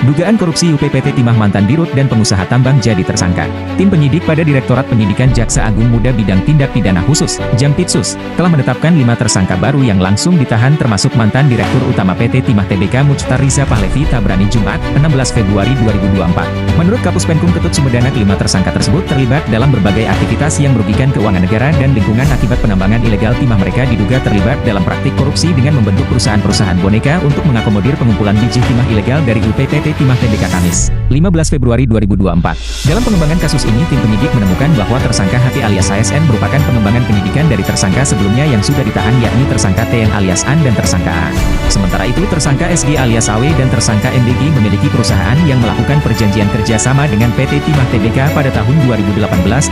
Dugaan korupsi UPPT Timah mantan Dirut dan pengusaha tambang jadi tersangka. Tim penyidik pada Direktorat Penyidikan Jaksa Agung Muda Bidang Tindak Pidana Khusus, Jampitsus, telah menetapkan 5 tersangka baru yang langsung ditahan termasuk mantan Direktur Utama PT Timah Tbk Muchtar Riza Pahlavi Tabrani Jumat, 16 Februari 2024. Menurut Kapus Penkum Ketut Sumedana, 5 tersangka tersebut terlibat dalam berbagai aktivitas yang merugikan keuangan negara dan lingkungan akibat penambangan ilegal timah. Mereka diduga terlibat dalam praktik korupsi dengan membentuk perusahaan-perusahaan boneka untuk mengakomodir pengumpulan biji timah ilegal dari UPPT Timah Tbk Kamis, 15 Februari 2024. Dalam pengembangan kasus ini, tim penyidik menemukan bahwa tersangka HT alias ASN merupakan pengembangan penyidikan dari tersangka sebelumnya yang sudah ditahan, yakni tersangka TN alias AN dan tersangka A. Sementara itu, tersangka SG alias AW dan tersangka MDG memiliki perusahaan yang melakukan perjanjian kerjasama dengan PT Timah Tbk pada tahun 2018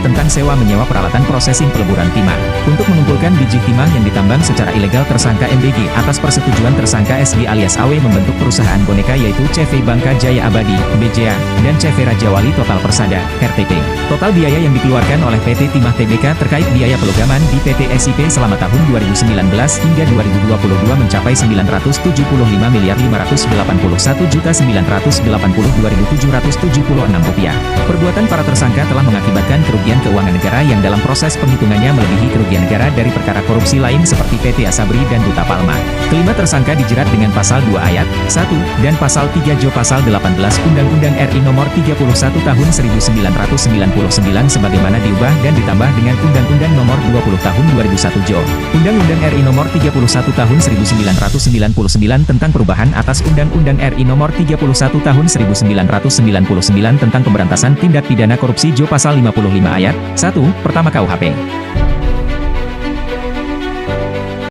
tentang sewa menyewa peralatan prosesing peleburan timah. Untuk mengumpulkan biji timah yang ditambang secara ilegal, tersangka MDG atas persetujuan tersangka SG alias AW membentuk perusahaan boneka yaitu CV Bangka Jaya Abadi, BJA, dan CV Raja Wali Total Persada, RTP. Total biaya yang dikeluarkan oleh PT Timah Tbk terkait biaya pelogaman di PT SIP selama tahun 2019 hingga 2022 mencapai Rp971.581.982.776. Perbuatan para tersangka telah mengakibatkan kerugian keuangan negara yang dalam proses penghitungannya melebihi kerugian negara dari perkara korupsi lain seperti PT Asabri dan Duta Palma. Kelima tersangka dijerat dengan pasal 2 ayat 1 dan pasal 3 Jo pasal 18 Undang-Undang RI Nomor 31 Tahun 1999 sebagaimana diubah dan ditambah dengan Undang-Undang Nomor 20 Tahun 2001 Jo. Undang-Undang RI Nomor 31 Tahun 1999 tentang perubahan atas Undang-Undang RI Nomor 31 Tahun 1999 tentang pemberantasan tindak pidana korupsi Jo pasal 55 ayat 1 pertama KUHP.